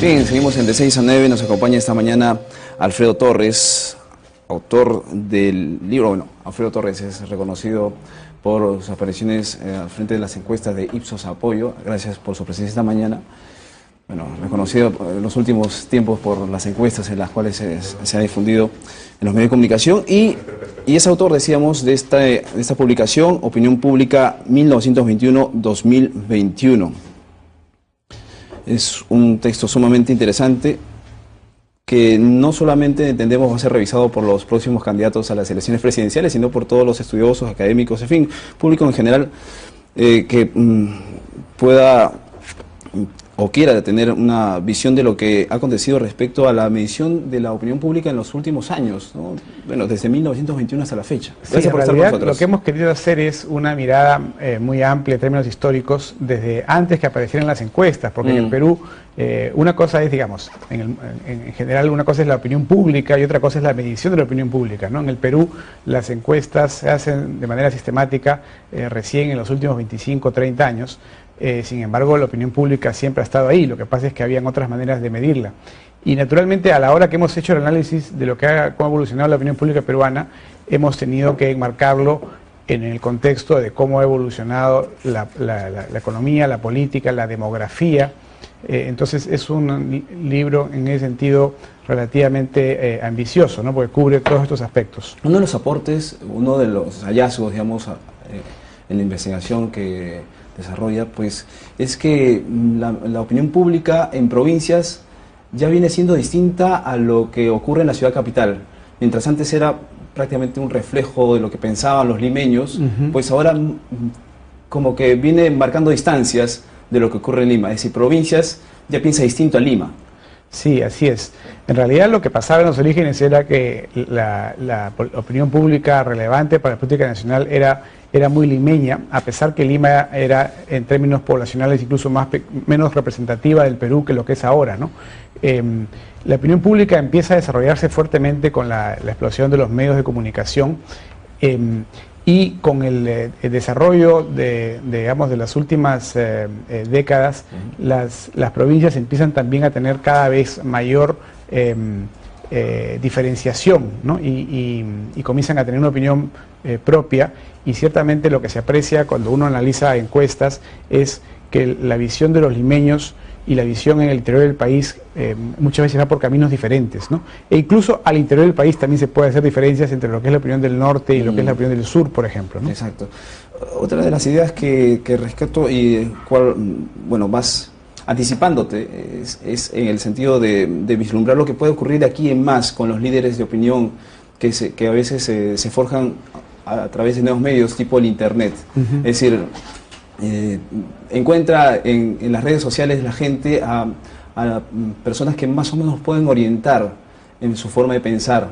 Bien, seguimos en De 6 a 9, nos acompaña esta mañana Alfredo Torres, autor del libro. Bueno, Alfredo Torres es reconocido por sus apariciones al frente de las encuestas de Ipsos Apoyo. Gracias por su presencia esta mañana. Bueno, reconocido en los últimos tiempos por las encuestas en las cuales se ha difundido en los medios de comunicación y es autor, decíamos, de esta publicación, Opinión Pública 1921-2021. Es un texto sumamente interesante que no solamente entendemos va a ser revisado por los próximos candidatos a las elecciones presidenciales, sino por todos los estudiosos, académicos, en fin, público en general, que pueda o quiera tener una visión de lo que ha acontecido respecto a la medición de la opinión pública en los últimos años, ¿no? Bueno, desde 1921 hasta la fecha. Gracias por estar con nosotros. Lo que hemos querido hacer es una mirada muy amplia en términos históricos desde antes que aparecieran las encuestas, porque en el Perú una cosa es, digamos, en general una cosa es la opinión pública y otra cosa es la medición de la opinión pública, ¿no? En el Perú las encuestas se hacen de manera sistemática recién en los últimos 25 o 30 años. Sin embargo, la opinión pública siempre ha estado ahí, lo que pasa es que habían otras maneras de medirla. Y naturalmente, a la hora que hemos hecho el análisis de cómo ha evolucionado la opinión pública peruana, hemos tenido que enmarcarlo en el contexto de cómo ha evolucionado la economía, la política, la demografía. Entonces es un libro en ese sentido relativamente ambicioso, ¿no? Porque cubre todos estos aspectos. Uno de los aportes, uno de los hallazgos, digamos, en la investigación que desarrolla, pues es que la opinión pública en provincias ya viene siendo distinta a lo que ocurre en la ciudad capital. Mientras antes era prácticamente un reflejo de lo que pensaban los limeños, pues ahora como que viene marcando distancias de lo que ocurre en Lima. Es decir, provincias ya piensa distinto a Lima. Sí, así es. En realidad lo que pasaba en los orígenes era que la opinión pública relevante para la política nacional era muy limeña, a pesar que Lima era en términos poblacionales incluso menos representativa del Perú que lo que es ahora, ¿no? La opinión pública empieza a desarrollarse fuertemente con la explosión de los medios de comunicación y con el desarrollo de las últimas décadas, las provincias empiezan también a tener cada vez mayor diferenciación, ¿no? y comienzan a tener una opinión propia, y ciertamente lo que se aprecia cuando uno analiza encuestas es que la visión de los limeños y la visión en el interior del país muchas veces va por caminos diferentes, ¿no? E incluso al interior del país también se puede hacer diferencias entre lo que es la opinión del norte y lo que es la opinión del sur, por ejemplo, ¿no? Exacto. Otra de las ideas que rescato y cual, bueno, vas anticipándote es en el sentido de vislumbrar lo que puede ocurrir de aquí en más con los líderes de opinión que a veces se forjan a través de nuevos medios tipo el internet. Es decir, encuentra en las redes sociales la gente a personas que más o menos pueden orientar en su forma de pensar.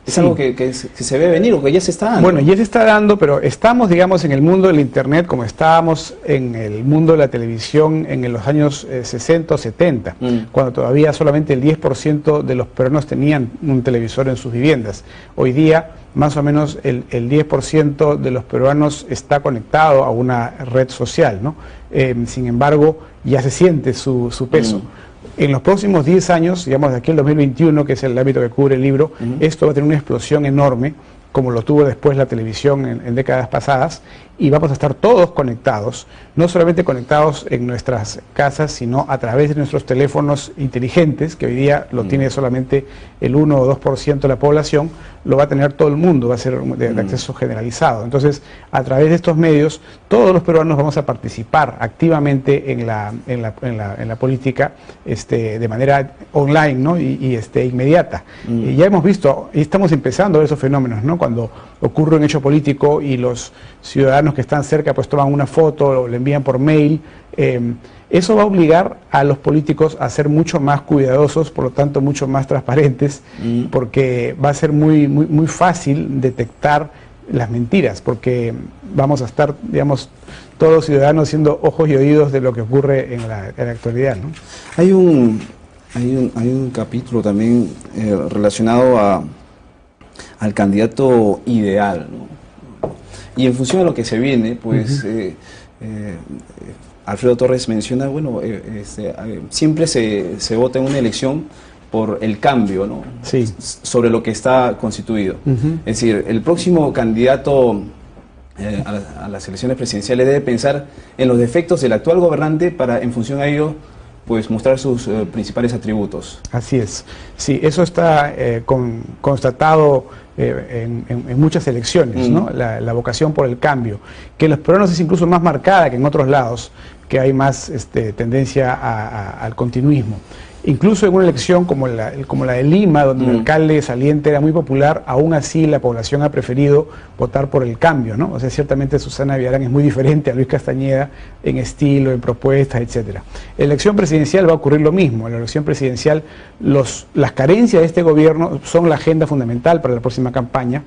Es algo que se ve venir o que ya se está dando. Bueno, ya se está dando, pero estamos, digamos, en el mundo del internet como estábamos en el mundo de la televisión en los años 60 o 70, cuando todavía solamente el 10% de los peruanos tenían un televisor en sus viviendas. Hoy día, más o menos el 10% de los peruanos está conectado a una red social, ¿no? Sin embargo, ya se siente su peso. En los próximos 10 años, digamos de aquí al 2021, que es el ámbito que cubre el libro, esto va a tener una explosión enorme, como lo tuvo después la televisión en décadas pasadas, y vamos a estar todos conectados, no solamente conectados en nuestras casas, sino a través de nuestros teléfonos inteligentes, que hoy día lo tiene solamente el 1 o 2% de la población, lo va a tener todo el mundo, va a ser de acceso generalizado. Entonces, a través de estos medios, todos los peruanos vamos a participar activamente en la política de manera online, ¿no? y inmediata. Ya hemos visto, y estamos empezando a ver esos fenómenos, ¿no? Cuando ocurre un hecho político y los ciudadanos que están cerca pues toman una foto o le envían por mail, eso va a obligar a los políticos a ser mucho más cuidadosos, por lo tanto mucho más transparentes, porque va a ser muy fácil detectar las mentiras, porque vamos a estar, digamos, todos los ciudadanos siendo ojos y oídos de lo que ocurre en la actualidad, ¿no? Hay un capítulo también relacionado al candidato ideal, ¿no? Y en función de lo que se viene, pues Alfredo Torres menciona, bueno, siempre se vota en una elección por el cambio, ¿no? Sí. Sobre lo que está constituido. Es decir, el próximo candidato a las elecciones presidenciales debe pensar en los defectos del actual gobernante para, en función a ello, pues mostrar sus principales atributos. Así es. Sí, eso está constatado en muchas elecciones, ¿no? La vocación por el cambio, que en los peruanos es incluso más marcada que en otros lados, que hay más tendencia al continuismo. Incluso en una elección como la de Lima, donde el alcalde saliente era muy popular, aún así la población ha preferido votar por el cambio, ¿no? O sea, ciertamente Susana Villarán es muy diferente a Luis Castañeda en estilo, en propuestas, etcétera. En la elección presidencial va a ocurrir lo mismo. En la elección presidencial las carencias de este gobierno son la agenda fundamental para la próxima campaña.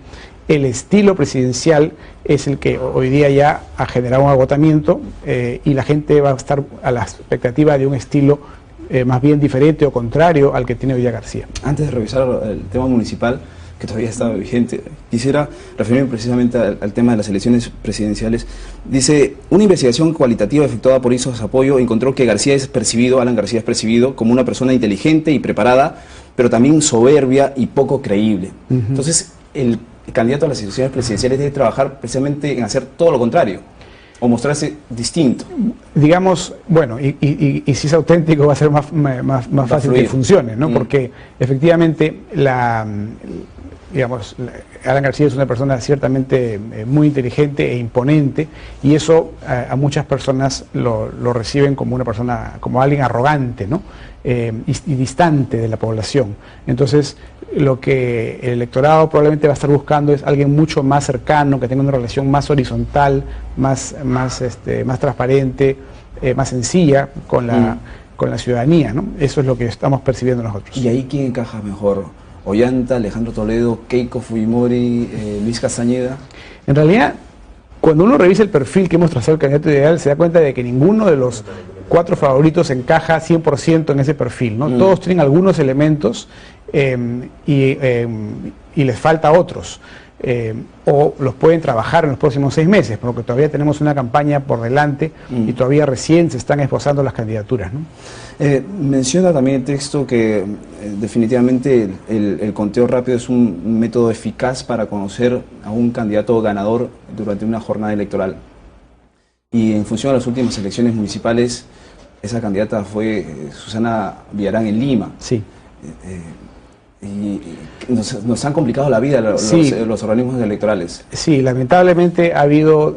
El estilo presidencial es el que hoy día ya ha generado un agotamiento y la gente va a estar a la expectativa de un estilo más bien diferente o contrario al que tiene hoy día García. Antes de revisar el tema municipal, que todavía está vigente, quisiera referirme precisamente al tema de las elecciones presidenciales. Dice, una investigación cualitativa efectuada por Ipsos Apoyo encontró que Alan García es percibido como una persona inteligente y preparada, pero también soberbia y poco creíble. Entonces, el candidato a las elecciones presidenciales debe trabajar precisamente en hacer todo lo contrario, o mostrarse distinto. Digamos, bueno, y si es auténtico va a ser más fácil que funcione, ¿no? Porque efectivamente Alan García es una persona ciertamente muy inteligente e imponente, y eso a muchas personas lo reciben como una persona, como alguien arrogante, ¿no? Y distante de la población. Entonces, lo que el electorado probablemente va a estar buscando es alguien mucho más cercano, que tenga una relación más horizontal, más transparente, más sencilla con la ciudadanía, ¿no? Eso es lo que estamos percibiendo nosotros. ¿Y ahí quién encaja mejor? ¿Ollanta, Alejandro Toledo, Keiko Fujimori, Luis Castañeda? En realidad, cuando uno revisa el perfil que hemos trazado del candidato ideal, se da cuenta de que ninguno de los 4 favoritos encaja 100% en ese perfil, ¿no? Todos tienen algunos elementos y les falta otros. O los pueden trabajar en los próximos 6 meses, porque todavía tenemos una campaña por delante y todavía recién se están esbozando las candidaturas, ¿no? Menciona también el texto que definitivamente el conteo rápido es un método eficaz para conocer a un candidato ganador durante una jornada electoral. Y en función de las últimas elecciones municipales, esa candidata fue Susana Villarán en Lima. Sí. Y nos han complicado la vida los organismos electorales. Sí, lamentablemente ha habido,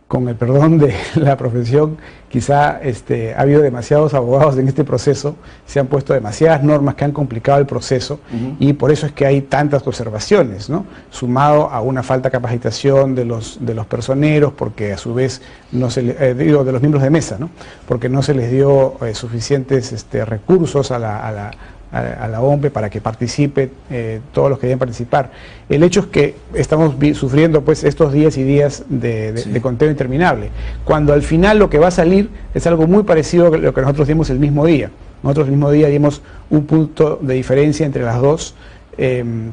con el perdón de la profesión, quizá ha habido demasiados abogados en este proceso, se han puesto demasiadas normas que han complicado el proceso y por eso es que hay tantas observaciones, ¿no? Sumado a una falta de capacitación de los personeros, porque a su vez de los miembros de mesa, ¿no? Porque no se les dio suficientes recursos a la OMPE para que participe todos los que deben participar. El hecho es que estamos sufriendo pues estos días y días de conteo interminable, cuando al final lo que va a salir es algo muy parecido a lo que nosotros dimos el mismo día. Nosotros el mismo día dimos un punto de diferencia entre las dos.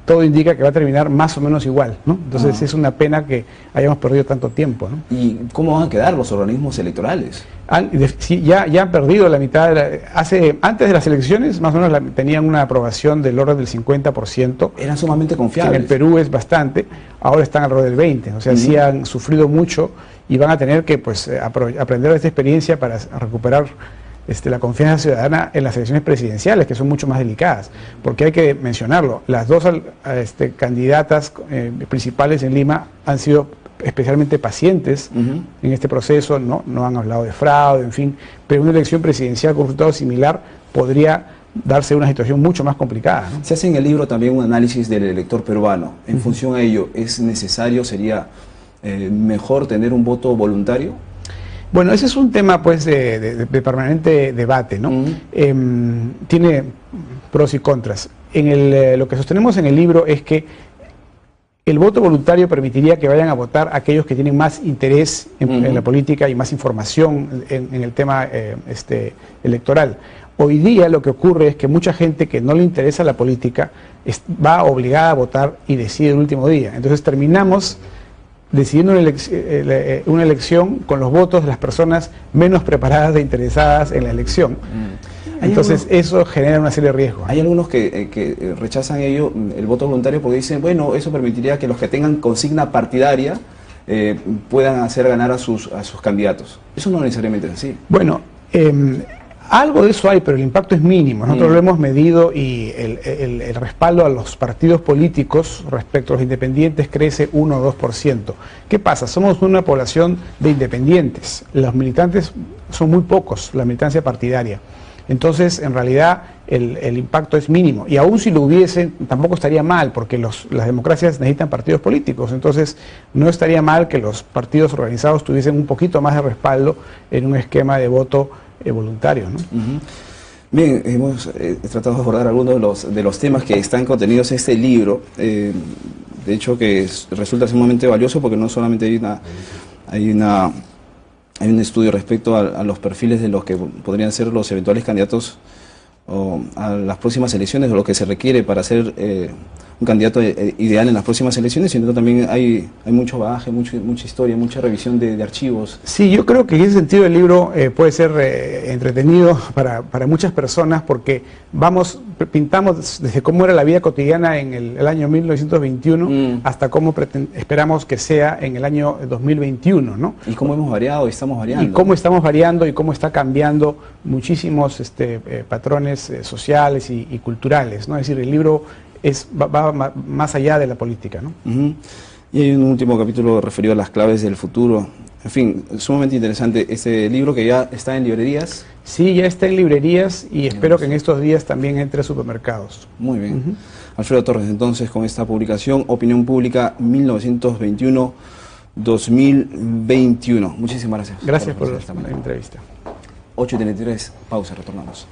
Todo indica que va a terminar más o menos igual, ¿no? Entonces es una pena que hayamos perdido tanto tiempo, ¿no? ¿Y cómo van a quedar los organismos electorales? Ya han perdido la mitad. Antes de las elecciones, más o menos tenían una aprobación del orden del 50%. Eran sumamente confiables. Que en el Perú es bastante, ahora están alrededor del 20%. O sea, sí han sufrido mucho y van a tener que pues, aprender de esta experiencia para recuperar la confianza ciudadana en las elecciones presidenciales, que son mucho más delicadas, porque hay que mencionarlo, las dos candidatas principales en Lima han sido especialmente pacientes en este proceso, no han hablado de fraude, en fin, pero una elección presidencial con resultado similar podría darse una situación mucho más complicada, ¿no? Se hace en el libro también un análisis del elector peruano. En función a ello, ¿es necesario, sería mejor tener un voto voluntario? Bueno, ese es un tema pues de permanente debate, ¿no? Tiene pros y contras. Lo que sostenemos en el libro es que el voto voluntario permitiría que vayan a votar aquellos que tienen más interés en la política y más información en el tema electoral. Hoy día lo que ocurre es que mucha gente que no le interesa la política va obligada a votar y decide el último día. Entonces terminamos decidiendo una elección con los votos de las personas menos preparadas e interesadas en la elección. Entonces eso genera una serie de riesgos. Hay algunos que rechazan ello, el voto voluntario, porque dicen, bueno, eso permitiría que los que tengan consigna partidaria puedan hacer ganar a sus candidatos. Eso no necesariamente es así. Bueno, algo de eso hay, pero el impacto es mínimo. Nosotros lo hemos medido y el respaldo a los partidos políticos respecto a los independientes crece 1 o 2%. ¿Qué pasa? Somos una población de independientes. Los militantes son muy pocos, la militancia partidaria. Entonces, en realidad, el impacto es mínimo. Y aún si lo hubiese, tampoco estaría mal, porque las democracias necesitan partidos políticos. Entonces, no estaría mal que los partidos organizados tuviesen un poquito más de respaldo en un esquema de voto voluntario, ¿no? Bien, hemos tratado de abordar algunos de los temas que están contenidos en este libro. De hecho, que resulta sumamente valioso porque no solamente hay un estudio respecto a los perfiles de los que podrían ser los eventuales candidatos a las próximas elecciones, o lo que se requiere para ser un candidato ideal en las próximas elecciones, sino también hay mucho bagaje, mucha historia, mucha revisión de archivos. Sí, yo creo que en ese sentido el libro puede ser entretenido para muchas personas, porque pintamos desde cómo era la vida cotidiana en el año 1921 hasta cómo esperamos que sea en el año 2021, ¿no? Y cómo hemos variado y estamos variando. Y cómo estamos variando y cómo está cambiando muchísimos patrones sociales y culturales, ¿no? Es decir, el libro va más allá de la política, ¿no? Y hay un último capítulo referido a las claves del futuro. En fin, sumamente interesante este libro, que ya está en librerías. Sí, ya está en librerías y espero que en estos días también entre a supermercados. Muy bien. Alfredo Torres, entonces, con esta publicación, Opinión Pública 1921-2021. Muchísimas gracias. Gracias por la entrevista. 8:33, pausa, retornamos.